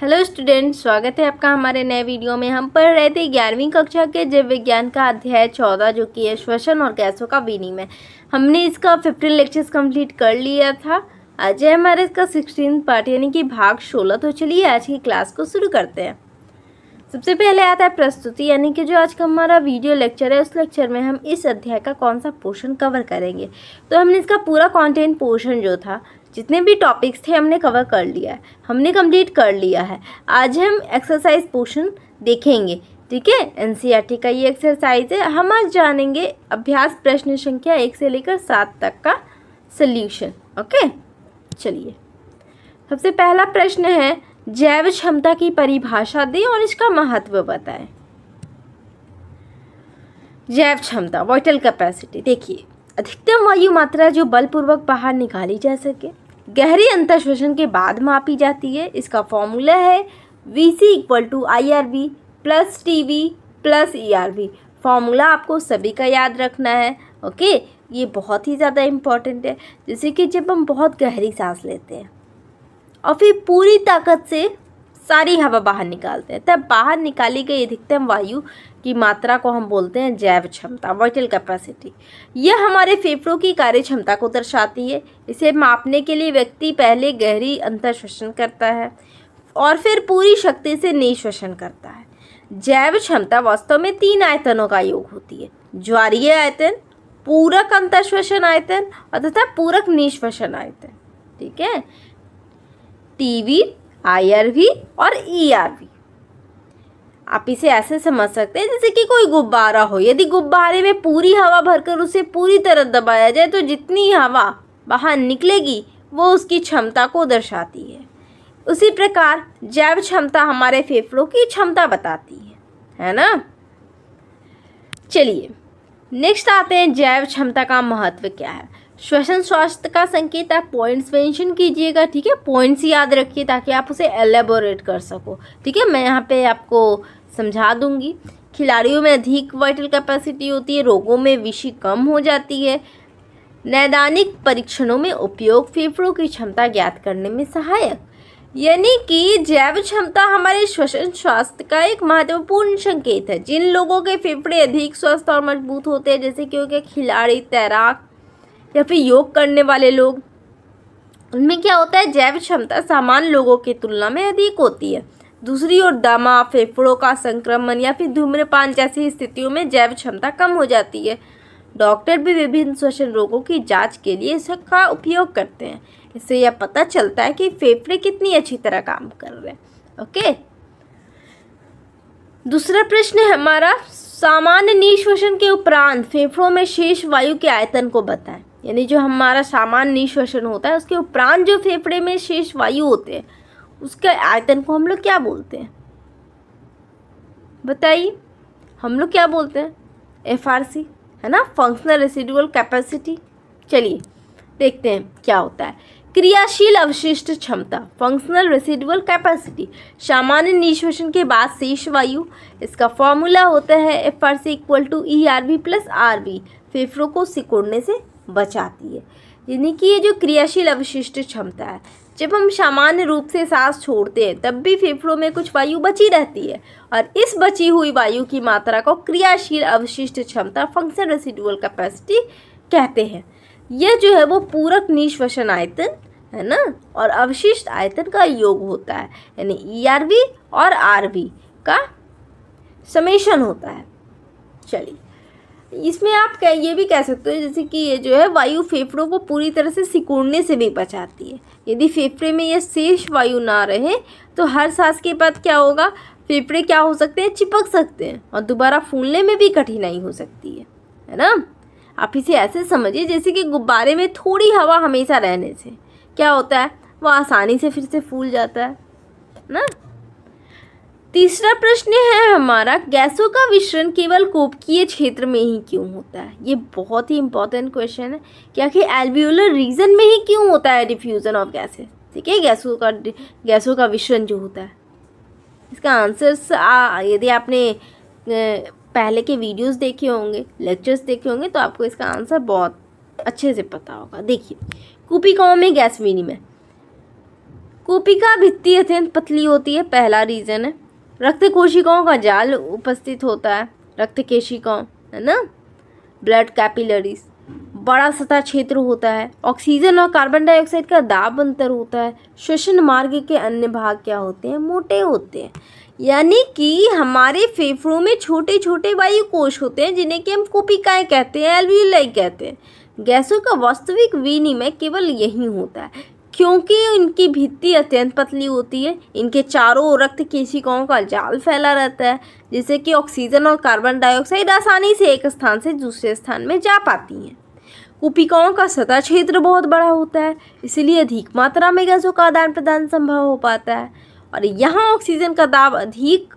Hello student, स्वागत है आपका हमारे नए वीडियो में। हम पढ़ रहे थे 11वीं कक्षा के जीव विज्ञान का अध्याय 14 जो कि है श्वसन और गैसों का विनिमय। हमने इसका 15 लेक्चर्स कंप्लीट कर लिया था। आज है हमारे इसका 16 पार्ट यानी कि भाग 16। तो चलिए आज की क्लास को शुरू करते हैं। सबसे पहले आता है प्रस्तुति, यानी कि जो आज का हमारा वीडियो लेक्चर है उस लेक्चर में हम इस अध्याय का कौन सा पोर्शन कवर करेंगे। तो हमने इसका पूरा कंटेंट पोर्शन जो था, जितने भी टॉपिक्स थे हमने कवर कर लिया है, हमने कंप्लीट कर लिया है। आज हम एक्सरसाइज पोर्शन देखेंगे, ठीक है। एनसीईआरटी का ये एक्सरसाइज है। हम आज जानेंगे अभ्यास प्रश्न संख्या 1 से लेकर 7 तक का सल्यूशन। ओके, चलिए सबसे पहला प्रश्न है, जैव क्षमता की परिभाषा दें और इसका महत्व बताएं। जैव क्षमता, वाइटल कैपेसिटी। देखिए, अधिकतम वायु मात्रा जो बलपूर्वक बाहर निकाली जा सके, गहरी अंतःश्वसन के बाद मापी जाती है। इसका फॉर्मूला है VC = IRV + TV + ERV। Formula आपको सभी का याद रखना है। ओके, ये बहुत ही ज़्यादा इम्पॉर्टेंट है। जैसे कि जब हम बहुत गहरी सांस लेते हैं और फिर पूरी ताकत से सारी हवा बाहर निकालते हैं, तब बाहर निकाली गई अधिकतम वायु की मात्रा को हम बोलते हैं जैव क्षमता, वाइटल कैपेसिटी। यह हमारे फेफड़ों की कार्य क्षमता को दर्शाती है। इसे मापने के लिए व्यक्ति पहले गहरी अंतःश्वसन करता है और फिर पूरी शक्ति से निःश्वसन करता है। जैव क्षमता वास्तव में 3 आयतनों का योग होती है: ज्वारीय आयतन, पूरक अंतःश्वसन आयतन और तथा पूरक निःश्वसन आयतन। ठीक है, टीवी, IRV और ERV। आप इसे ऐसे समझ सकते हैं जैसे कि कोई गुब्बारा हो। यदि गुब्बारे में पूरी हवा भरकर उसे पूरी तरह दबाया जाए तो जितनी हवा बाहर निकलेगी वो उसकी क्षमता को दर्शाती है। उसी प्रकार जैव क्षमता हमारे फेफड़ों की क्षमता बताती है ना। चलिए नेक्स्ट आते हैं, जैव क्षमता का महत्व क्या है। श्वसन स्वास्थ्य का संकेत, आप पॉइंट्स मेंशन कीजिएगा, ठीक है। पॉइंट्स याद रखिए ताकि आप उसे एलेबोरेट कर सको, ठीक है। मैं यहाँ पे आपको समझा दूंगी। खिलाड़ियों में अधिक वाइटल कैपेसिटी होती है, रोगों में विषि कम हो जाती है। नैदानिक परीक्षणों में उपयोग, फेफड़ों की क्षमता ज्ञात करने में सहायक। यानी कि जैव क्षमता हमारे श्वसन स्वास्थ्य का एक महत्वपूर्ण संकेत है। जिन लोगों के फेफड़े अधिक स्वस्थ और मजबूत होते हैं, जैसे कि हो गया खिलाड़ी, तैराक या फिर योग करने वाले लोग, उनमें क्या होता है, जैव क्षमता सामान्य लोगों की तुलना में अधिक होती है। दूसरी ओर दमा, फेफड़ों का संक्रमण या फिर धूम्रपान जैसी स्थितियों में जैव क्षमता कम हो जाती है। डॉक्टर भी विभिन्न श्वसन रोगों की जांच के लिए इसका उपयोग करते हैं। इससे यह पता चलता है कि फेफड़े कितनी अच्छी तरह काम कर रहे हैं। ओके, दूसरा प्रश्न है हमारा, सामान्य निःश्वसन के उपरांत फेफड़ों में शेष वायु के आयतन को बताएं। यानी जो हमारा सामान्य निःश्वसन होता है उसके उपरांत जो फेफड़े में शेष वायु होते हैं उसके आयतन को हम लोग क्या बोलते हैं, बताइए। हम लोग क्या बोलते हैं, FRC, है ना, फंक्शनल रेसिडुअल कैपेसिटी। चलिए देखते हैं क्या होता है। क्रियाशील अवशिष्ट क्षमता, फंक्शनल रेसिडुअल कैपेसिटी, सामान्य निःश्वसन के बाद शेष वायु। इसका फॉर्मूला होता है FRC = ERV + RV। फेफड़ों को सिकुड़ने से बचाती है। यानी कि ये जो क्रियाशील अवशिष्ट क्षमता है, जब हम सामान्य रूप से सांस छोड़ते हैं तब भी फेफड़ों में कुछ वायु बची रहती है और इस बची हुई वायु की मात्रा को क्रियाशील अवशिष्ट क्षमता, फंक्शनल रेसिडुअल कैपेसिटी कहते हैं। यह जो है वो पूरक निःश्वसन आयतन, है ना, और अवशिष्ट आयतन का योग होता है। यानी ERV और RV का समेशन होता है। चलिए, इसमें आप ये भी कह सकते हो जैसे कि ये जो है वायु फेफड़ों को पूरी तरह से सिकुड़ने से भी बचाती है। यदि फेफड़े में ये शेष वायु ना रहे तो हर सांस के बाद क्या होगा, फेफड़े क्या हो सकते हैं, चिपक सकते हैं और दोबारा फूलने में भी कठिनाई हो सकती है ना। आप इसे ऐसे समझिए जैसे कि गुब्बारे में थोड़ी हवा हमेशा रहने से क्या होता है, वो आसानी से फिर से फूल जाता है ना। तीसरा प्रश्न है हमारा, गैसों का विसरण केवल कोपकीय क्षेत्र में ही क्यों होता है। ये बहुत ही इंपॉर्टेंट क्वेश्चन है। क्या कि एल्वियोलर रीजन में ही क्यों होता है डिफ्यूजन ऑफ गैसेस, ठीक है, गैसों का विसरण जो होता है। इसका आंसर यदि आपने पहले के वीडियोस देखे होंगे, लेक्चर्स देखे होंगे, तो आपको इसका आंसर बहुत अच्छे से पता होगा। देखिए, कूपिकाओं में गैस विनिमय, कूपिका भित्ति अत्यंत पतली होती है, पहला रीजन है। रक्त कोशिकाओं का जाल उपस्थित होता है, रक्त केशिकाओं, है ना, ब्लड कैपिलरीज। बड़ा सतह क्षेत्र होता है। ऑक्सीजन और कार्बन डाइऑक्साइड का दाब अंतर होता है। श्वसन मार्ग के अन्य भाग क्या होते हैं, मोटे होते हैं। यानी कि हमारे फेफड़ों में छोटे छोटे वायु कोश होते हैं जिन्हें कि हम कोशिकाएं कहते हैं, एल्वियोलाई कहते हैं। गैसों का वास्तविक विनिमय केवल यही होता है क्योंकि इनकी भित्ति अत्यंत पतली होती है। इनके चारों ओर रक्त केशिकाओं का जाल फैला रहता है जिससे कि ऑक्सीजन और कार्बन डाइऑक्साइड आसानी से एक स्थान से दूसरे स्थान में जा पाती हैं। कोशिकाओं का सतह क्षेत्र बहुत बड़ा होता है, इसलिए अधिक मात्रा में गैसों का आदान प्रदान संभव हो पाता है। और यहाँ ऑक्सीजन का दाब अधिक,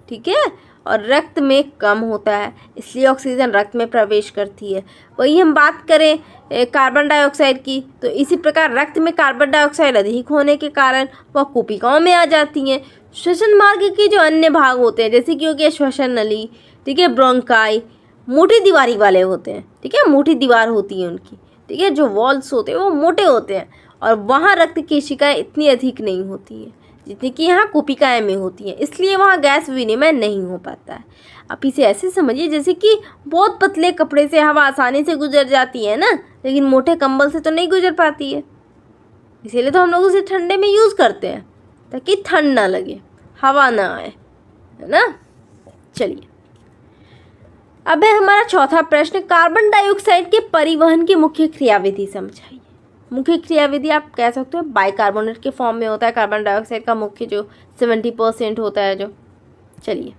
ठीक है, और रक्त में कम होता है, इसलिए ऑक्सीजन रक्त में प्रवेश करती है। वही हम बात करें कार्बन डाइऑक्साइड की, तो इसी प्रकार रक्त में कार्बन डाइऑक्साइड अधिक होने के कारण वह कोशिकाओं में आ जाती हैं। श्वसन मार्ग के जो अन्य भाग होते हैं जैसे कि हो गया श्वसन नली, ठीक है, ब्रोंकाई, मोटी दीवारी वाले होते हैं, ठीक है, मोटी दीवार होती है उनकी, ठीक है, जो वॉल्स होते हैं वो मोटे होते हैं और वहाँ रक्त केशिकाएँ इतनी अधिक नहीं होती है जितनी कि यहाँ कोशिकाएं में होती हैं, इसलिए वहाँ गैस विनिमय नहीं हो पाता है। आप इसे ऐसे समझिए जैसे कि बहुत पतले कपड़े से हवा आसानी से गुजर जाती है ना, लेकिन मोटे कंबल से तो नहीं गुजर पाती है। इसीलिए तो हम लोग उसे ठंडे में यूज़ करते हैं ताकि ठंड ना लगे, हवा ना आए, है ना। चलिए, अब है हमारा चौथा प्रश्न, कार्बन डाइऑक्साइड के परिवहन की मुख्य क्रियाविधि समझाइए। मुख्य क्रियाविधि आप कह सकते हो बाइकार्बोनेट के फॉर्म में होता है कार्बन डाइऑक्साइड का मुख्य जो 70% होता है जो। चलिए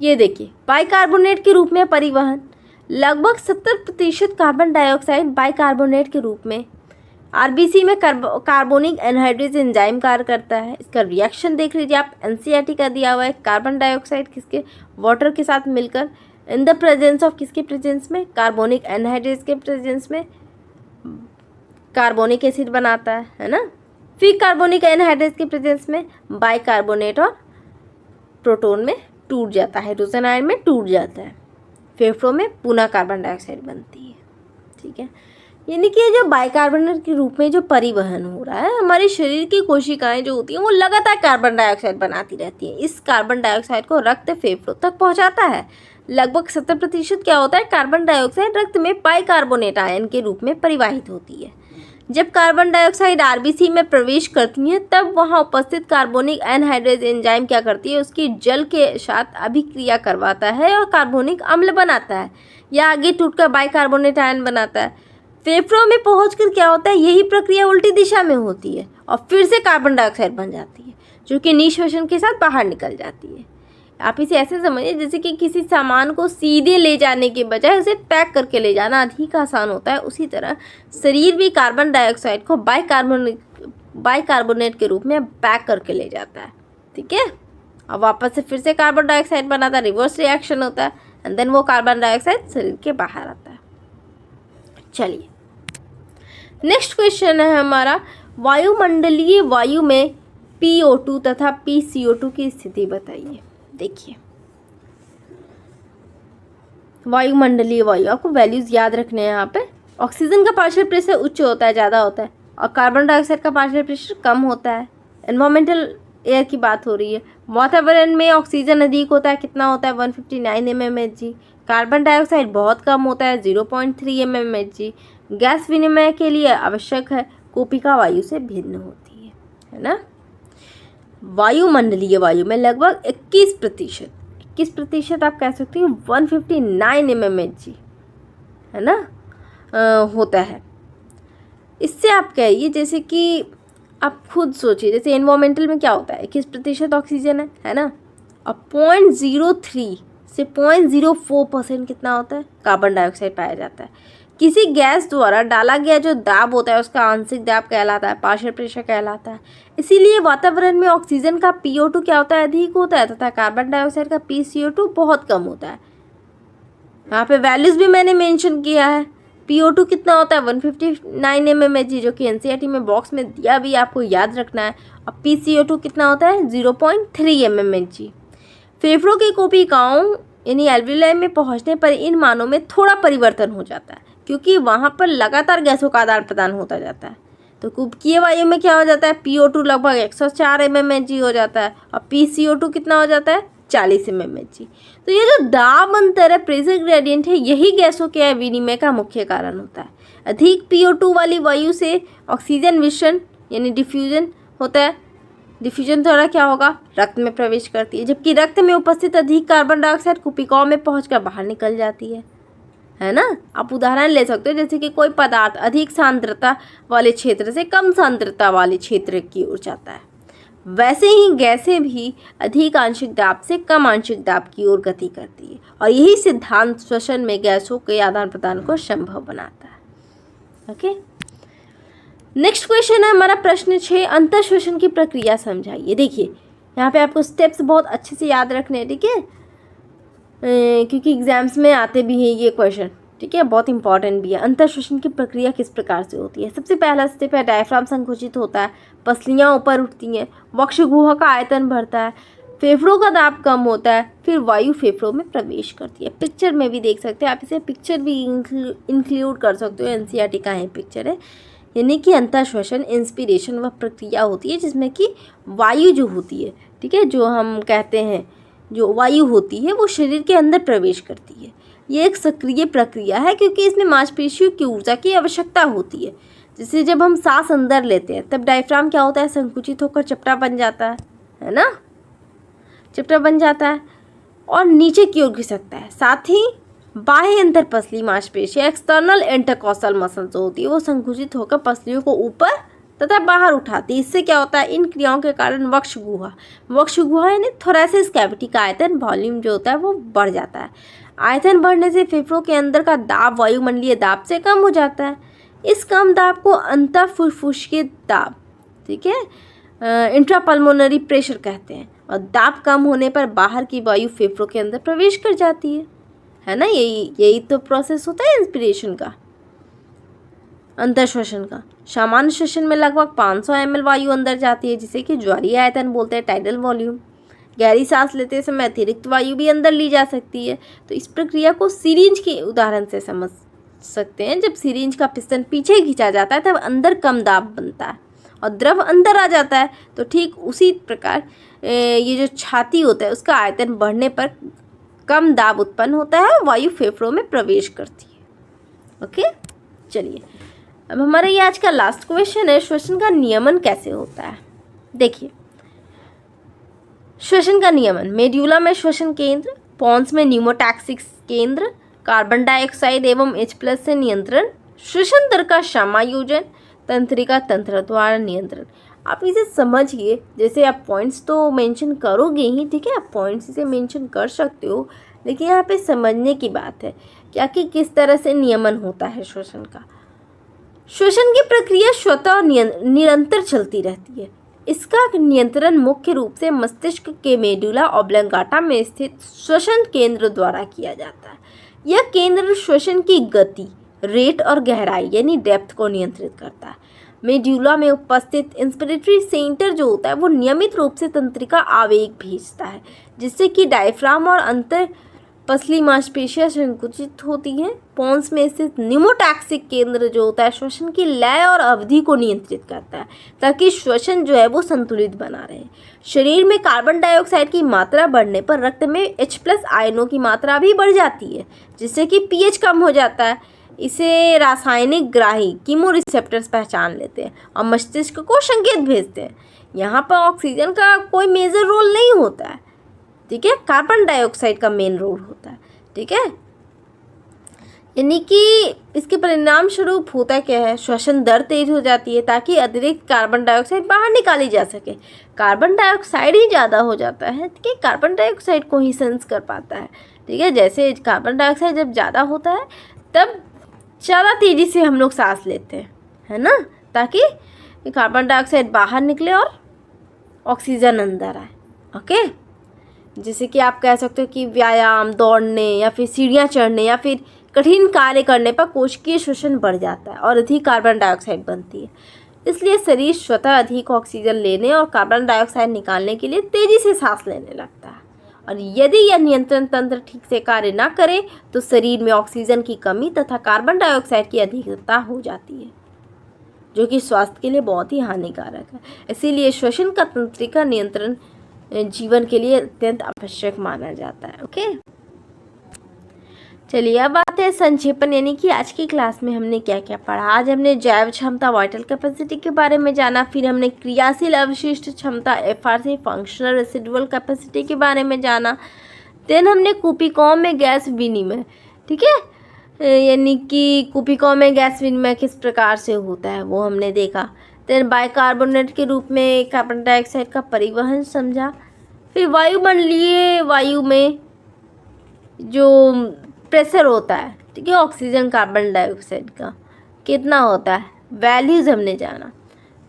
ये देखिए, बाइकार्बोनेट के रूप में परिवहन, लगभग 70% कार्बन डाइऑक्साइड बाइकार्बोनेट के रूप में आरबीसी में कार्बोनिक एनहाइड्रेज एंजाइम कार्य करता है। इसका रिएक्शन देख लीजिए आप, एनसीईआरटी का दिया हुआ है। कार्बन डाइऑक्साइड किसके, वाटर के साथ मिलकर इन द प्रेजेंस ऑफ, किसके प्रेजेंस में, कार्बोनिक एनहाइड्रेज के प्रेजेंस में कार्बोनिक एसिड बनाता है ना। फिर कार्बोनिक एनहाइड्रेज के प्रेजेंस में बाइकार्बोनेट और प्रोटोन में टूट जाता है, हाइड्रोजन आयन में टूट जाता है। फेफड़ों में पुनः कार्बन डाइऑक्साइड बनती है, ठीक है। यानी कि जो बाइकार्बोनेट के रूप में जो परिवहन हो रहा है, हमारे शरीर की कोशिकाएं जो होती हैं वो लगातार कार्बन डाइऑक्साइड बनाती रहती हैं। इस कार्बन डाइऑक्साइड को रक्त फेफड़ों तक पहुंचाता है। लगभग 70% क्या होता है, कार्बन डाइऑक्साइड रक्त में बाइकार्बोनेट आयन के रूप में परिवाहित होती है। जब कार्बन डाइऑक्साइड आरबीसी में प्रवेश करती है तब वहाँ उपस्थित कार्बोनिक एनहाइड्रेज एंजाइम क्या करती है, उसकी जल के साथ अभिक्रिया करवाता है और कार्बोनिक अम्ल बनाता है या आगे टूटकर बाइकार्बोनेट आयन बनाता है। फेफड़ों में पहुंचकर क्या होता है, यही प्रक्रिया उल्टी दिशा में होती है और फिर से कार्बन डाइऑक्साइड बन जाती है जो कि निःश्वसन के साथ बाहर निकल जाती है। आप इसे ऐसे समझिए जैसे कि किसी सामान को सीधे ले जाने के बजाय उसे पैक करके ले जाना अधिक आसान होता है, उसी तरह शरीर भी कार्बन डाइऑक्साइड को बाइकार्बोनेट के रूप में पैक करके ले जाता है, ठीक है। और वापस से फिर से कार्बन डाइऑक्साइड बनाता है, रिवर्स रिएक्शन होता है एंड देन वो कार्बन डाइऑक्साइड शरीर के बाहर आता है। चलिए नेक्स्ट क्वेश्चन है हमारा, वायुमंडलीय वायु में PO2 तथा PCO2 की स्थिति बताइए। देखिए वायुमंडलीय वायु, आपको वैल्यूज याद रखने हैं यहाँ पे। ऑक्सीजन का पार्शियल प्रेशर उच्च होता है, ज़्यादा होता है, और कार्बन डाइऑक्साइड का पार्शियल प्रेशर कम होता है। एनवायरमेंटल एयर की बात हो रही है। वातावरण में ऑक्सीजन अधिक होता है, कितना होता है 159 mmHg। कार्बन डाइऑक्साइड बहुत कम होता है 0.3 mmHg। गैस विनिमय के लिए आवश्यक है, कोशिका वायु से भिन्न होती है ना। वायुमंडलीय वायु में लगभग 21% आप कह सकते हो 159 mmHg, है ना, होता है। इससे आप कहिए जैसे कि आप खुद सोचिए, जैसे एनवायरमेंटल में क्या होता है 21% ऑक्सीजन है ना, और 0.03 से 0.04% कितना होता है, कार्बन डाइऑक्साइड पाया जाता है। किसी गैस द्वारा डाला गया जो दाब होता है उसका आंशिक दाब कहलाता है, पार्शियल प्रेशर कहलाता है। इसीलिए वातावरण में ऑक्सीजन का PO2 क्या होता है, अधिक होता है, तथा कार्बन डाइऑक्साइड का PCO2 बहुत कम होता है। यहाँ पे वैल्यूज भी मैंने मेंशन किया है। PO2 कितना होता है 159 mmHg, जो कि NCERT में बॉक्स में दिया भी, आपको याद रखना है। और PCO2 कितना होता है 0.3 mmHg। फेफड़ों की कोशिकाओं यानी एल्वियोलाई में पहुँचने पर इन मानों में थोड़ा परिवर्तन हो जाता है क्योंकि वहाँ पर लगातार गैसों का आदान प्रदान होता जाता है, तो कुपिकीय वायु में क्या हो जाता है, PO2 लगभग 104 mmHg हो जाता है और PCO2 कितना हो जाता है, 40 mmHg। तो ये जो दाब अंतर है, प्रेशर ग्रेडियंट है, यही गैसों के विनिमय का मुख्य कारण होता है। अधिक PO2 वाली वायु से ऑक्सीजन मिश्रण यानी डिफ्यूजन होता है। डिफ्यूजन द्वारा क्या होगा, रक्त में प्रवेश करती है, जबकि रक्त में उपस्थित अधिक कार्बन डाइऑक्साइड कुपिकाओं में पहुंचकर बाहर निकल जाती है ना। आप उदाहरण ले सकते हो, जैसे कि कोई पदार्थ अधिक सांद्रता वाले क्षेत्र से कम सांद्रता वाले क्षेत्र की ओर जाता है, वैसे ही गैसें भी अधिक आंशिक दाब से कम आंशिक दाब की ओर गति करती है, और यही सिद्धांत श्वसन में गैसों के आदान प्रदान को संभव बनाता है। ओके, नेक्स्ट क्वेश्चन है हमारा प्रश्न 6, अंतर श्वसन की प्रक्रिया समझाइए। देखिए यहाँ पे आपको स्टेप्स बहुत अच्छे से याद रखने हैं, ठीक है, क्योंकि एग्जाम्स में आते भी हैं ये क्वेश्चन, ठीक है, बहुत इंपॉर्टेंट भी है। अंतर श्वसन की प्रक्रिया किस प्रकार से होती है। सबसे पहला स्टेप है, डायफ्राम संकुचित होता है, पसलियाँ ऊपर उठती हैं, वक्ष गुहा का आयतन बढ़ता है, फेफड़ों का दाब कम होता है, फिर वायु फेफड़ों में प्रवेश करती है। पिक्चर में भी देख सकते हैं आप, इसे पिक्चर भी इंक्लूड कर सकते हो, NCERT का है पिक्चर है। यानी कि अंतर श्वसन इंस्पिरेशन वह प्रक्रिया होती है जिसमें कि वायु जो होती है, ठीक है, जो हम कहते हैं जो वायु होती है वो शरीर के अंदर प्रवेश करती है। ये एक सक्रिय प्रक्रिया है क्योंकि इसमें मांसपेशियों की ऊर्जा की आवश्यकता होती है। जैसे जब हम सांस अंदर लेते हैं तब डायफ्राम क्या होता है, संकुचित होकर चपटा बन जाता है ना, चपटा बन जाता है और नीचे की ओर घिसकता है। साथ ही बाह्य अंतर पसली मांसपेशी एक्सटर्नल इंटरकॉस्टल मसल जो होती है वो संकुचित होकर पसलियों को ऊपर तथा बाहर उठाती है। इससे क्या होता है, इन क्रियाओं के कारण वक्ष गुहा यानी थोरैसिस कैविटी का आयतन वॉल्यूम जो होता है वो बढ़ जाता है। आयतन बढ़ने से फेफड़ों के अंदर का दाब वायुमंडलीय दाब से कम हो जाता है। इस कम दाब को अंतर फुफ्फुसीय दाब, ठीक है, इंट्रापल्मोनरी प्रेशर कहते हैं, और दाब कम होने पर बाहर की वायु फेफड़ों के अंदर प्रवेश कर जाती है ना। यही तो प्रोसेस होता है इंस्पिरेशन का, अंतर श्वसन का। सामान्य श्वसन में लगभग 500 ml वायु अंदर जाती है जिसे कि ज्वारीय आयतन बोलते हैं, टाइडल वॉल्यूम। गहरी सांस लेते समय अतिरिक्त वायु भी अंदर ली जा सकती है। तो इस प्रक्रिया को सिरिंज के उदाहरण से समझ सकते हैं। जब सिरिंज का पिस्टन पीछे खींचा जाता है तब अंदर कम दाब बनता है और द्रव अंदर आ जाता है। तो ठीक उसी प्रकार ये जो छाती होता है उसका आयतन बढ़ने पर कम दाब उत्पन्न होता है और वायु फेफड़ों में प्रवेश करती है। ओके, चलिए अब हमारा ये आज का लास्ट क्वेश्चन है, श्वसन का नियमन कैसे होता है। देखिए श्वसन का नियमन, मेड्यूला में श्वसन केंद्र, पॉन्स में न्यूमोटैक्सिक केंद्र, कार्बन डाइऑक्साइड एवं H+ से नियंत्रण, श्वसन दर का समायोजन, तंत्रिका तंत्र द्वारा नियंत्रण। आप इसे समझिए, जैसे आप पॉइंट्स तो मेंशन करोगे ही, ठीक है, आप पॉइंट्स इसे मेंशन कर सकते हो, लेकिन यहाँ पे समझने की बात है क्या कि किस तरह से नियमन होता है श्वसन का। श्वसन की प्रक्रिया स्वतः निरंतर चलती रहती है। इसका नियंत्रण मुख्य रूप से मस्तिष्क के मेडुला ऑब्लंगाटा में स्थित श्वसन केंद्र द्वारा किया जाता है। यह केंद्र श्वसन की गति, रेट और गहराई यानी डेप्थ को नियंत्रित करता है। मेडुला में उपस्थित इंस्पिरेटरी सेंटर जो होता है वो नियमित रूप से तंत्रिका आवेग भेजता है जिससे कि डायफ्राम और अंतर पसली मांसपेशियां संकुचित होती हैं। पॉन्स में स्थित न्यूमोटैक्सिक केंद्र जो होता है श्वसन की लय और अवधि को नियंत्रित करता है ताकि श्वसन जो है वो संतुलित बना रहे। शरीर में कार्बन डाइऑक्साइड की मात्रा बढ़ने पर रक्त में H+ आयनों की मात्रा भी बढ़ जाती है जिससे कि pH कम हो जाता है। इसे रासायनिक ग्राही कीमोरिसेप्टर्स पहचान लेते हैं और मस्तिष्क को संकेत भेजते हैं। यहाँ पर ऑक्सीजन का कोई मेजर रोल नहीं होता है, ठीक है, कार्बन डाइऑक्साइड का मेन रोल होता है, ठीक है। यानी कि इसके परिणाम स्वरूप होता क्या है, श्वसन दर तेज हो जाती है ताकि अतिरिक्त कार्बन डाइऑक्साइड बाहर निकाली जा सके। कार्बन डाइऑक्साइड ही ज़्यादा हो जाता है, ठीक है, कार्बन डाइऑक्साइड को ही सेंस कर पाता है, ठीक है। जैसे कार्बन डाइऑक्साइड जब ज़्यादा होता है तब ज़्यादा तेज़ी से हम लोग सांस लेते हैं, है ना, ताकि कार्बन डाइऑक्साइड बाहर निकले और ऑक्सीजन अंदर आए। ओके, जैसे कि आप कह सकते हो कि व्यायाम, दौड़ने या फिर सीढ़ियाँ चढ़ने या फिर कठिन कार्य करने पर कोशिकीय श्वसन बढ़ जाता है और अधिक कार्बन डाइऑक्साइड बनती है। इसलिए शरीर स्वतः अधिक ऑक्सीजन लेने और कार्बन डाइऑक्साइड निकालने के लिए तेज़ी से सांस लेने लगता है। और यदि यह नियंत्रण तंत्र ठीक से कार्य न करे तो शरीर में ऑक्सीजन की कमी तथा कार्बन डाइऑक्साइड की अधिकता हो जाती है। जो कि स्वास्थ्य के लिए बहुत ही हानिकारक है। इसीलिए श्वसन का तंत्रिका नियंत्रण जीवन के लिए अत्यंत आवश्यक माना जाता है। ओके, चलिए अब आते हैं संक्षेपण, यानी कि आज की क्लास में हमने क्या क्या पढ़ा। आज हमने जैव क्षमता वाइटल कैपेसिटी के बारे में जाना, फिर हमने क्रियाशील अवशिष्ट क्षमता एफआरसी फंक्शनल रेसिडुअल कैपेसिटी के बारे में जाना। देन हमने कुपिकॉम में गैस विनिमय, ठीक है, यानी कि कुपिकॉम में गैस विनिमय किस प्रकार से होता है वो हमने देखा। देन बाइकार्बोनेट के रूप में कार्बन डाइऑक्साइड का परिवहन समझा। फिर वायुमंडलीय वायु में जो प्रेशर होता है, ठीक है, ऑक्सीजन कार्बन डाइऑक्साइड का कितना होता है, वैल्यूज हमने जाना।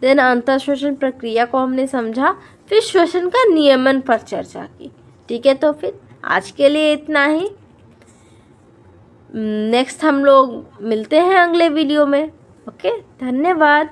देन अंतःश्वसन प्रक्रिया को हमने समझा, फिर श्वसन का नियमन पर चर्चा की। ठीक है, तो फिर आज के लिए इतना ही। नेक्स्ट हम लोग मिलते हैं अगले वीडियो में। ओके, धन्यवाद।